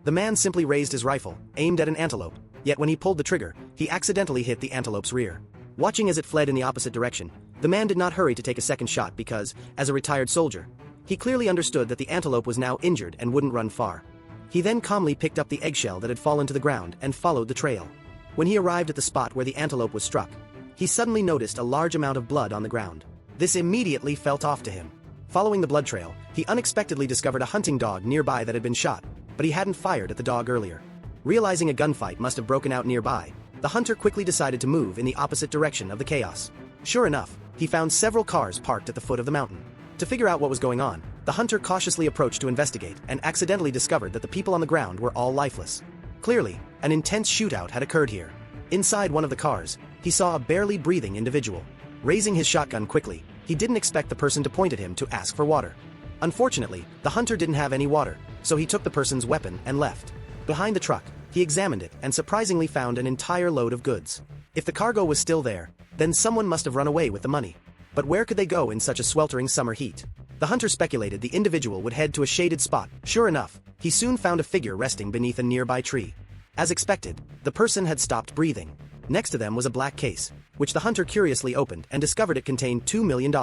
The man simply raised his rifle, aimed at an antelope, yet when he pulled the trigger, he accidentally hit the antelope's rear. Watching as it fled in the opposite direction, the man did not hurry to take a second shot because, as a retired soldier, he clearly understood that the antelope was now injured and wouldn't run far. He then calmly picked up the eggshell that had fallen to the ground and followed the trail. When he arrived at the spot where the antelope was struck, he suddenly noticed a large amount of blood on the ground. This immediately felt off to him. Following the blood trail, he unexpectedly discovered a hunting dog nearby that had been shot, but he hadn't fired at the dog earlier. Realizing a gunfight must have broken out nearby, the hunter quickly decided to move in the opposite direction of the chaos. Sure enough, he found several cars parked at the foot of the mountain. To figure out what was going on, the hunter cautiously approached to investigate and accidentally discovered that the people on the ground were all lifeless. Clearly, an intense shootout had occurred here. Inside one of the cars, he saw a barely breathing individual. Raising his shotgun quickly, he didn't expect the person to point at him to ask for water. Unfortunately, the hunter didn't have any water, so he took the person's weapon and left. Behind the truck, he examined it and surprisingly found an entire load of goods. If the cargo was still there, then someone must have run away with the money. But where could they go in such a sweltering summer heat? The hunter speculated the individual would head to a shaded spot. Sure enough, he soon found a figure resting beneath a nearby tree. As expected, the person had stopped breathing. Next to them was a black case, which the hunter curiously opened and discovered it contained $2 million.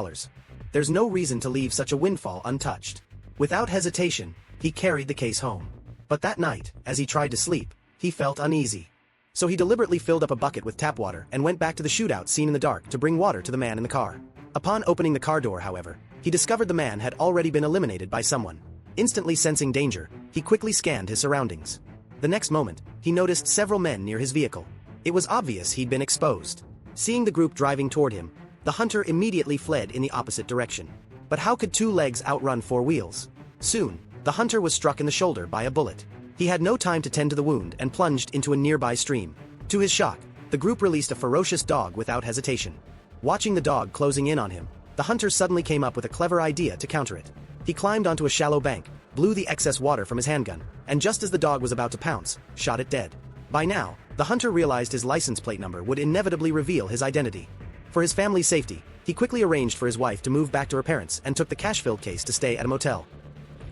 There's no reason to leave such a windfall untouched. Without hesitation, he carried the case home. But that night, as he tried to sleep, he felt uneasy. So he deliberately filled up a bucket with tap water and went back to the shootout scene in the dark to bring water to the man in the car. Upon opening the car door, however, he discovered the man had already been eliminated by someone. Instantly sensing danger, he quickly scanned his surroundings. The next moment, he noticed several men near his vehicle. It was obvious he'd been exposed. Seeing the group driving toward him, the hunter immediately fled in the opposite direction. But how could two legs outrun four wheels? Soon, the hunter was struck in the shoulder by a bullet. He had no time to tend to the wound and plunged into a nearby stream. To his shock, the group released a ferocious dog without hesitation. Watching the dog closing in on him, the hunter suddenly came up with a clever idea to counter it. He climbed onto a shallow bank, blew the excess water from his handgun, and just as the dog was about to pounce, shot it dead. By now, the hunter realized his license plate number would inevitably reveal his identity. For his family's safety, he quickly arranged for his wife to move back to her parents and took the cash-filled case to stay at a motel.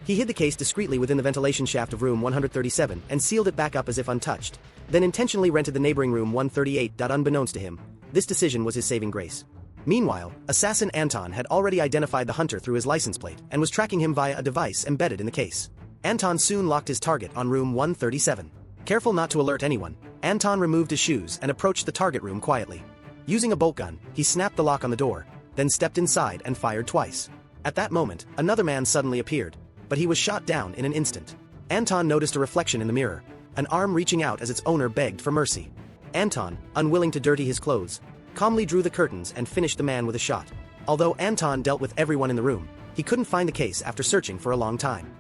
He hid the case discreetly within the ventilation shaft of room 137 and sealed it back up as if untouched, then intentionally rented the neighboring room 138. Unbeknownst to him, this decision was his saving grace. Meanwhile, assassin Anton had already identified the hunter through his license plate and was tracking him via a device embedded in the case. Anton soon locked his target on room 137. Careful not to alert anyone, Anton removed his shoes and approached the target room quietly. Using a bolt gun, he snapped the lock on the door, then stepped inside and fired twice. At that moment, another man suddenly appeared, but he was shot down in an instant. Anton noticed a reflection in the mirror, an arm reaching out as its owner begged for mercy. Anton, unwilling to dirty his clothes, calmly drew the curtains and finished the man with a shot. Although Anton dealt with everyone in the room, he couldn't find the case after searching for a long time.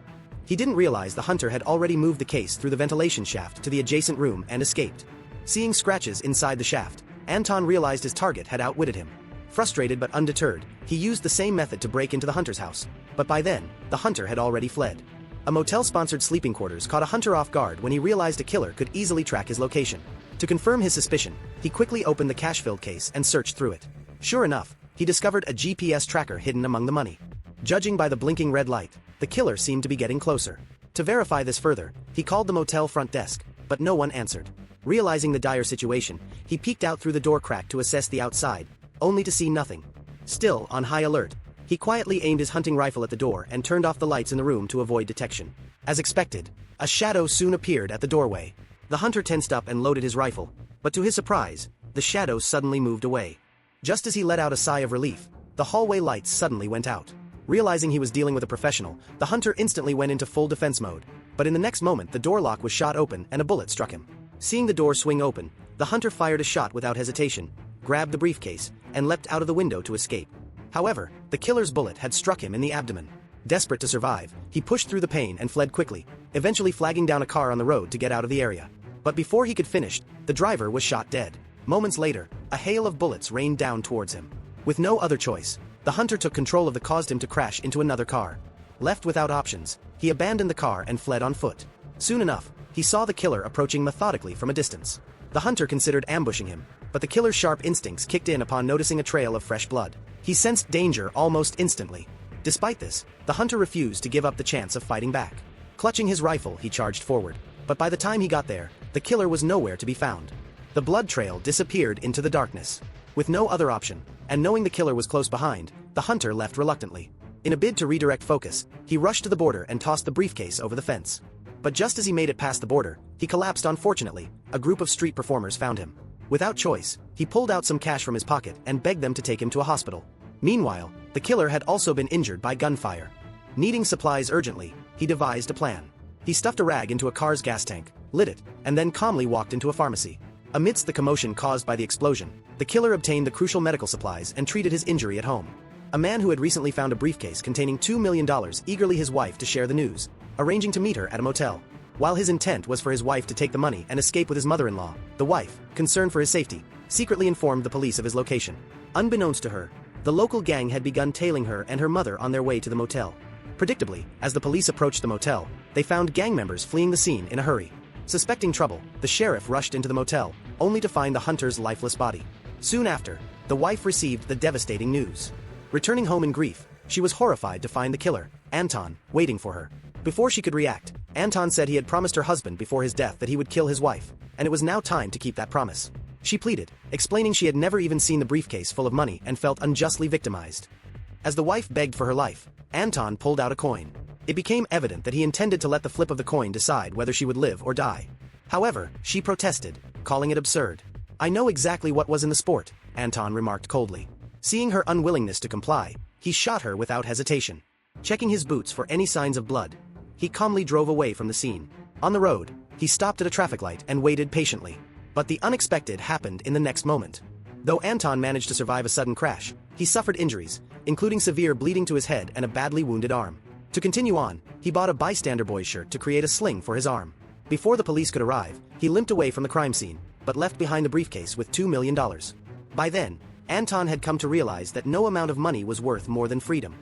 He didn't realize the hunter had already moved the case through the ventilation shaft to the adjacent room and escaped. Seeing scratches inside the shaft, Anton realized his target had outwitted him. Frustrated but undeterred, he used the same method to break into the hunter's house, but by then, the hunter had already fled. A motel-sponsored sleeping quarters caught a hunter off guard when he realized a killer could easily track his location. To confirm his suspicion, he quickly opened the cash-filled case and searched through it. Sure enough, he discovered a GPS tracker hidden among the money. Judging by the blinking red light, the killer seemed to be getting closer. To verify this further, he called the motel front desk, but no one answered. Realizing the dire situation, he peeked out through the door crack to assess the outside, only to see nothing. Still on high alert, he quietly aimed his hunting rifle at the door and turned off the lights in the room to avoid detection. As expected, a shadow soon appeared at the doorway. The hunter tensed up and loaded his rifle, but to his surprise, the shadow suddenly moved away. Just as he let out a sigh of relief, the hallway lights suddenly went out. Realizing he was dealing with a professional, the hunter instantly went into full defense mode, but in the next moment the door lock was shot open and a bullet struck him. Seeing the door swing open, the hunter fired a shot without hesitation, grabbed the briefcase, and leapt out of the window to escape. However, the killer's bullet had struck him in the abdomen. Desperate to survive, he pushed through the pain and fled quickly, eventually flagging down a car on the road to get out of the area. But before he could finish, the driver was shot dead. Moments later, a hail of bullets rained down towards him. With no other choice, the hunter took control of the caused him to crash into another car. Left without options, he abandoned the car and fled on foot. Soon enough, he saw the killer approaching methodically from a distance. The hunter considered ambushing him, but the killer's sharp instincts kicked in upon noticing a trail of fresh blood. He sensed danger almost instantly. Despite this, the hunter refused to give up the chance of fighting back. Clutching his rifle, he charged forward. But by the time he got there, the killer was nowhere to be found. The blood trail disappeared into the darkness. With no other option, and knowing the killer was close behind, the hunter left reluctantly. In a bid to redirect focus, he rushed to the border and tossed the briefcase over the fence. But just as he made it past the border, he collapsed. Unfortunately, a group of street performers found him. Without choice, he pulled out some cash from his pocket and begged them to take him to a hospital. Meanwhile, the killer had also been injured by gunfire. Needing supplies urgently, he devised a plan. He stuffed a rag into a car's gas tank, lit it, and then calmly walked into a pharmacy. Amidst the commotion caused by the explosion, the killer obtained the crucial medical supplies and treated his injury at home. A man who had recently found a briefcase containing $2 million eagerly his wife to share the news, arranging to meet her at a motel. While his intent was for his wife to take the money and escape with his mother-in-law, the wife, concerned for his safety, secretly informed the police of his location. Unbeknownst to her, the local gang had begun tailing her and her mother on their way to the motel. Predictably, as the police approached the motel, they found gang members fleeing the scene in a hurry. Suspecting trouble, the sheriff rushed into the motel, only to find the hunter's lifeless body. Soon after, the wife received the devastating news. Returning home in grief, she was horrified to find the killer, Anton, waiting for her. Before she could react, Anton said he had promised her husband before his death that he would kill his wife, and it was now time to keep that promise. She pleaded, explaining she had never even seen the briefcase full of money and felt unjustly victimized. As the wife begged for her life, Anton pulled out a coin. It became evident that he intended to let the flip of the coin decide whether she would live or die. However, she protested, calling it absurd. "I know exactly what was in the sport," Anton remarked coldly. Seeing her unwillingness to comply, he shot her without hesitation. Checking his boots for any signs of blood, he calmly drove away from the scene. On the road, he stopped at a traffic light and waited patiently. But the unexpected happened in the next moment. Though Anton managed to survive a sudden crash, he suffered injuries, including severe bleeding to his head and a badly wounded arm. To continue on, he bought a bystander boy's shirt to create a sling for his arm. Before the police could arrive, he limped away from the crime scene, but left behind the briefcase with $2 million. By then, Anton had come to realize that no amount of money was worth more than freedom.